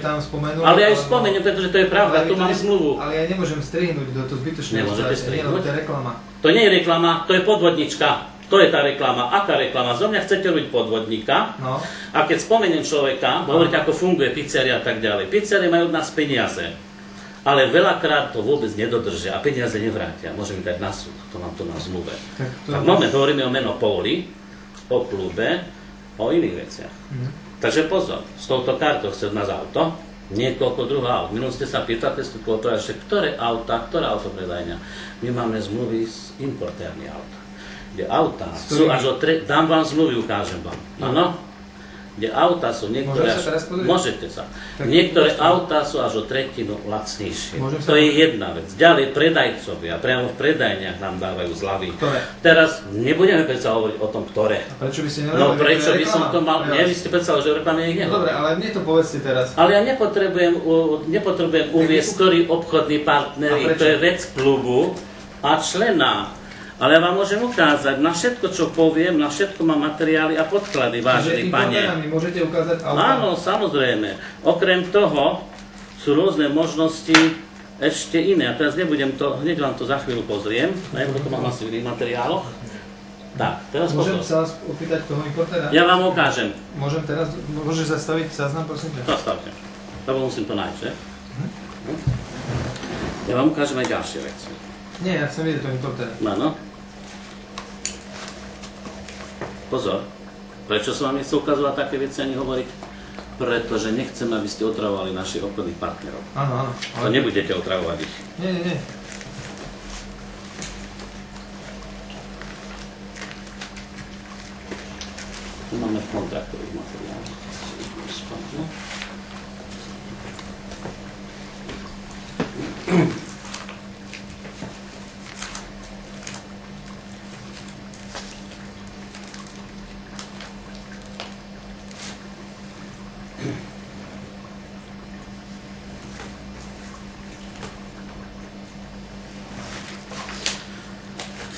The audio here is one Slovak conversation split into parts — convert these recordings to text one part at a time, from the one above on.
tam spomenul, ale ja ju spomeniem, pretože to je pravda, tu mám zmluvu. Ale ja nemôžem strihnúť do toho zbytočného. Nemôžete strihnúť? Nie, to je reklama. To nie je reklama, to je podvodnička. To je tá reklama. Aká reklama? Zo mňa chcete robiť podvodníka. No. A keď spomeniem človeka, hovoríte, ako funguje pizzeria a tak ďalej. Pizzerie majú od nás peniaze, ale veľakrát to vôbec nedodržia a peniaze nevrátia. Môžeme dať na súd, to mám tu na zmluve. Tak moment, hovoríme o Menopoli, o klube, o iných veciach. Takže pozor, s touto kartou chce od nás auto, niekoľko druhých aut. Minul ste sa pýtali, ktoré auta, ktorá autopredajňa. My máme zmluvy s importérmi auta. Kde autá sú až o dám vám zmluvy, ukážem vám. Áno? Kde autá sú niektoré môžete sa. Niektoré autá sú až o tretinu lacnejšie. To je jedna vec. Ďalej predajcovia, priamo v predajniach nám dávajú zľavy. Teraz nebudeme predsa hovoriť o tom, ktoré. A prečo by ste nehovorili? No prečo by som to mal? Nie, vy ste predsa, že o reklame ich nehovorili. Dobre, ale mne to povedzte teraz. Ale ja nepotrebujem uviesť, ktorý obchodný partner, to je vec klubu a člena. Ale ja vám môžem ukázať, na všetko, čo poviem, na všetko mám materiály a podklady, vážení pane. Môžete ukázať auta? Áno, samozrejme. Okrem toho sú rôzne možnosti ešte iné. A teraz nebudem to, hneď vám to za chvíľu pozriem. Najprv to mám asi v iných materiáloch. Tak, teraz môžem sa vás opýtať toho importéra? Ja vám ukážem. Môžem teraz, môžeš zastaviť záznam, prosím ťa? Zastavte. Lebo musím to nájsť, že? Ja vám ukážem aj ďalšie veci. Nie, ja chcem vidieť toho importéra. Áno. Pozor, prečo som vám nechcel ukazovať také veci ani hovoriť? Pretože nechcem, aby ste otravovali našich obchodných partnerov. Áno, áno. To nebudete otravovať ich. Nie. Tu máme v kontraktových materiáloch.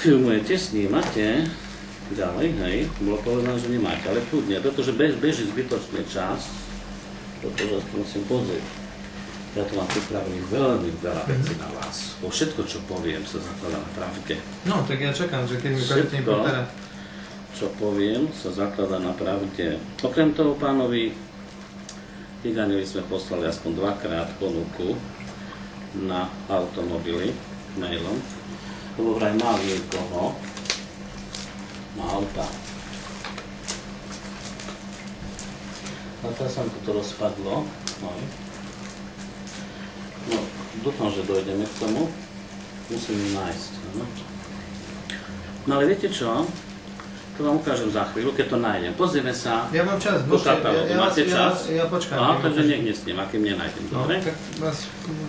Filmujete, snímate, ďalej, hej, bolo povedané, že nemáte, ale kľudne, pretože beží zbytočný čas, pretože to musím pozrieť. Ja to mám pripravených veľmi veľa vecí na vás. O všetko, čo poviem, sa zakladá na pravde. No, tak ja čakám, že keď mi ukážete importéra. Čo poviem, sa zakladá na pravde. Okrem toho, pánovi Iganovi sme poslali aspoň dvakrát ponuku na automobily mailom. Lebo vraj mal niekoho na auta. A teraz sa mi toto rozpadlo. No, dúfam, že dojdeme k tomu. Musím nájsť. No ale viete čo? To vám ukážem za chvíľu, keď to nájdem. Pozrieme sa. Ja mám čas. Máte čas? Ja počkám. Aha, takže nech nesním, akým nenájdem. Dobre? Tak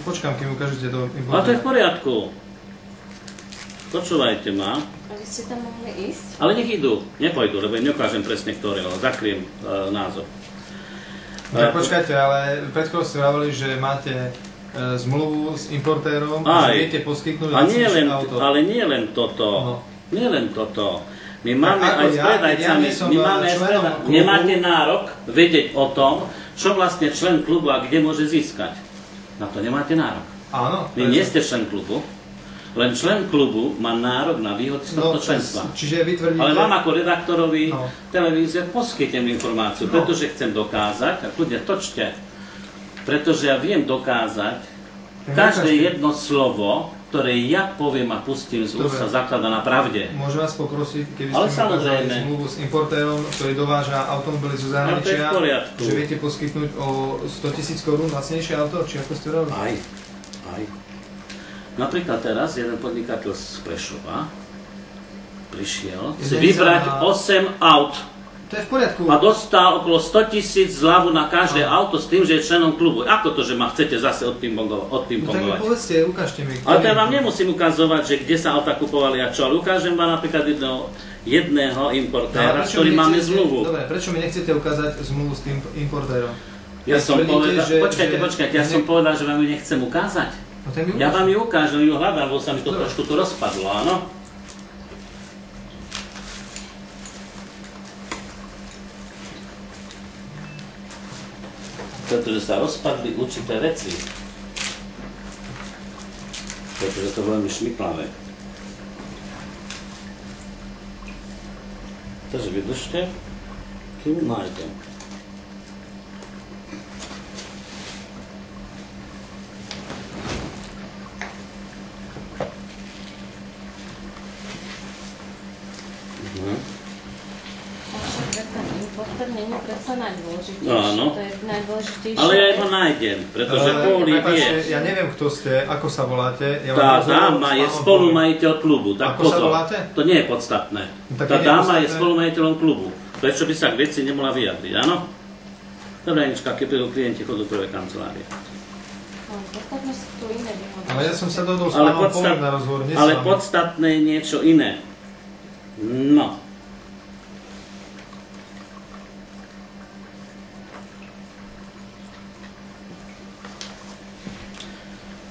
počkám, kým ukážete do importéra. Ale to je v poriadku. Počúvajte ma. A vy ste tam mohli ísť? Ale nech idú. Nepojdu, lebo im neukážem presne ktoré, ale zakriem názov. Tak počkajte, ale pred chvíľou ste hovorili, že máte zmluvu s importérom, že viete poskytnúť lacnejšie auto. Ale nie len toto. No. Nie len toto. My máme aj s predajcami, nemáte nárok vedieť o tom, čo vlastne člen klubu a kde môže získať. Na to nemáte nárok. Áno. Vy nie ste člen klubu. Len člen klubu má nárok na výhody z tohto členstva. Čiže vy tvrdíte... Ale vám ako redaktorovi televízie poskytnem informáciu, pretože chcem dokázať, a kľudne točte, pretože ja viem dokázať, každé jedno slovo, ktoré ja poviem a pustím z úst, sa zaklada na pravde. Môžem vás poprosiť, keby ste mi ukázali zmluvu s importérom, ktorý dováža automobily zo zahraničia, že viete poskytnúť o 100 000 korún lacnejšie auto, či ako ste robili? Aj. Napríklad teraz jeden podnikateľ z Prešova prišiel si vybrať 8 aut. To je v poriadku. A dostal okolo 100 000 zľavu na každé auto s tým, že je členom klubu. Ako to, že ma chcete zase odpimpongovať? Tak mi povedzte, ukážte mi. Ale to ja vám nemusím ukazovať, že kde sa auta kupovali a čo, ale ukážem vám napríklad jedného importéra, s ktorým máme zmluvu. Dobre, prečo mi nechcete ukázať zmluvu s tým importérom? Ja som povedal, počkajte, ja som povedal, že vám ju nechcem ukázať. Ja vám ju ukážem, ju hľadám, lebo sa mi to trošku tu rozpadlo, áno? Pretože sa rozpadli určité veci. Pretože to veľmi šmiklavé. Takže vydržte, kým nájdem. Není predsa najdôležitejší. Áno. To je najdôležitejšie. Ale ja ho nájdem, pretože Póli vie. Ja neviem, kto ste, ako sa voláte. Ja tá dáma je spolumajiteľ klubu. Tak ako sa voláte? To nie je podstatné. Tá dáma je spolumajiteľom klubu. Prečo by sa k veci nemohla vyjadriť, áno? Dobre, Anička, keď prídu klienti, chodu do prvej kancelárie. Podstatné sú tu iné výhody. Ale ja som sa dohodol s pánom Pólom na rozhovor. Ale podstatné je niečo iné. No.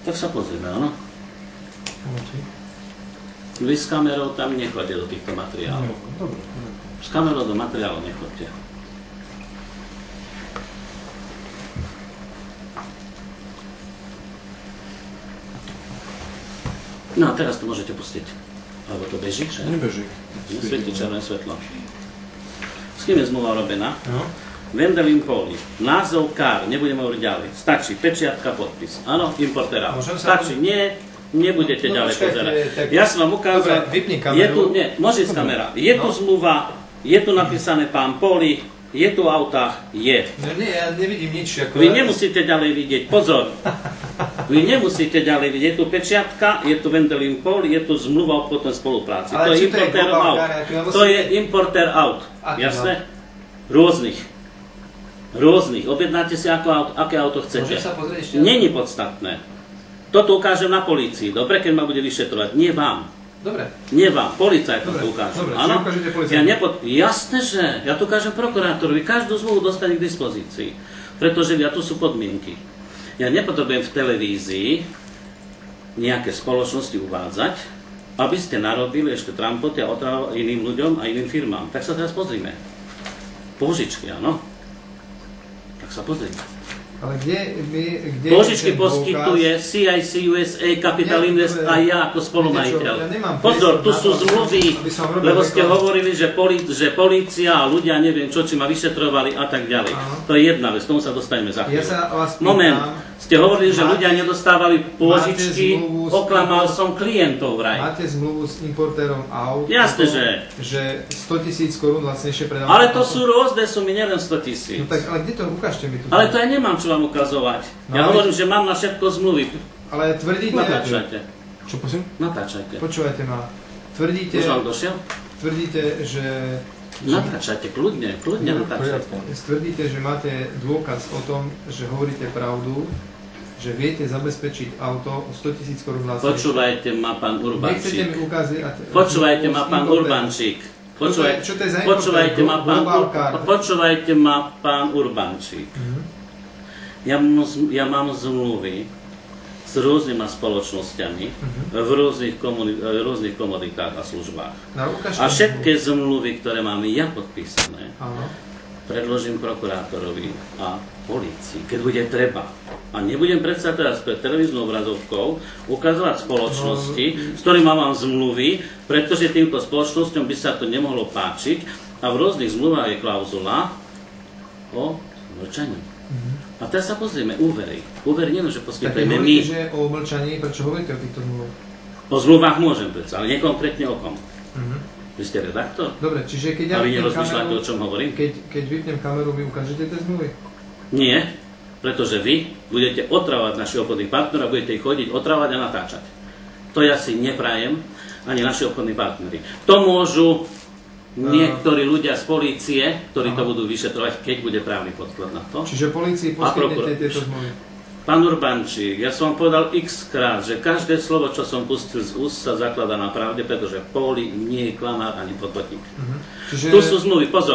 Tak sa pozrieme, áno? Vy s kamerou tam nechoďte do týchto materiálov. S kamerou do materiálov nechoďte. No a teraz to môžete pustiť. Alebo to beží, že? Nebeží. Svieti červené svetlo. S kým je zmluva robená? Wendelin Póli. Názov kár, nebudeme hovoriť ďalej. Stačí pečiatka, podpis. Áno, importéra. Stačí, nie, nebudete ďalej pozerať. Ja som vám ukázal. Vypni kameru. Môže ísť kamera. Je tu zmluva, je tu napísané pán Póli, je tu auta, je. Nie, ja nevidím nič. Vy nemusíte ďalej vidieť, pozor. Vy nemusíte ďalej vidieť. Je tu pečiatka, je tu Wendelin Póli, je tu zmluva o obchodnej spolupráci. To je importér aut. To je importér aut. Jasné? Rôznych. Objednáte si, aké auto chcete. Není podstatné. Toto ukážem na polícii. Dobre, keď ma bude vyšetrovať. Nie vám. Dobre. Nie vám. Policajtom to ukážem. Dobre, áno? Jasné, že. Ja to ukážem prokurátorovi. Každú zmluvu dostane k dispozícii. Pretože tu sú podmienky. Ja nepotrebujem v televízii nejaké spoločnosti uvádzať, aby ste narobili ešte trampoty a otravovali iným ľuďom a iným firmám. Tak sa teraz pozrime. Požičky, áno? Sa pozrieť. Ale kde Požičky poskytuje CIC USA, Capital Invest a ja ako spolumajiteľ. Pozor, tu sú zmluvy, lebo ste hovorili, že polícia a ľudia neviem čo, či ma vyšetrovali a tak ďalej. To je jedna vec, tomu sa dostaneme za chvíľu. Moment, ste hovorili, že ľudia nedostávali pôžičky, oklamal som klientov vraj. Máte zmluvu s importérom aut? Jasne, že 100 000 korún lacnejšie predávate. Ale to sú rôzne sumy, nielen 100 000. No tak, ale kde to? Ukážte mi tu. Ale to ja nemám čo vám ukazovať. Ja hovorím, že mám na všetko zmluvy. Ale tvrdíte... Natáčajte. Čo prosím? Natáčajte. Počúvajte ma. Tvrdíte... Už vám došiel? Tvrdíte, že... Natáčajte, kľudne natáčajte. Tvrdíte, že máte dôkaz o tom, že hovoríte pravdu, že viete zabezpečiť auto o 100 000 korún lacnejšie. Počúvajte ma, pán Urbančík. Nechcete mi ukázať... Počúvajte ma, pán Urbančík. Počúvajte ma, pán Urbančík. Ja mám zmluvy s rôznymi spoločnosťami v rôznych komoditách a službách. A všetky zmluvy, ktoré mám ja podpísané, predložím prokurátorovi a polícii, keď bude treba. A nebudem predsa teraz pred televíznou obrazovkou ukazovať spoločnosti, s ktorými mám zmluvy, pretože týmto spoločnosťom by sa to nemohlo páčiť a v rôznych zmluvách je klauzula o mlčaní. A teraz sa pozrieme, úvery. Úvery nie, že poskytujeme my. Tak že o mlčaní, prečo hovoríte o týchto zmluvách? O zmluvách môžem predsa, ale nekonkrétne o kom. Vy ste redaktor? Dobre, čiže keď ja vypnem kameru, o čom hovorím? Keď vypnem kameru, vy ukážete tie zmluvy? Nie, pretože vy budete otravovať našich obchodných partnerov a budete ich chodiť otravovať a natáčať. To ja si neprajem, ani naši obchodní partneri. To môžu niektorí ľudia z polície, ktorí to budú vyšetrovať, keď bude právny podklad na to. Čiže polícii poskytnete tieto zmluvy? Pán Urbančík, ja som vám povedal x-krát, že každé slovo, čo som pustil z úst, sa zakladá na pravde, pretože Póli nie je klamár ani podvodník. Tu sú zmluvy, pozor.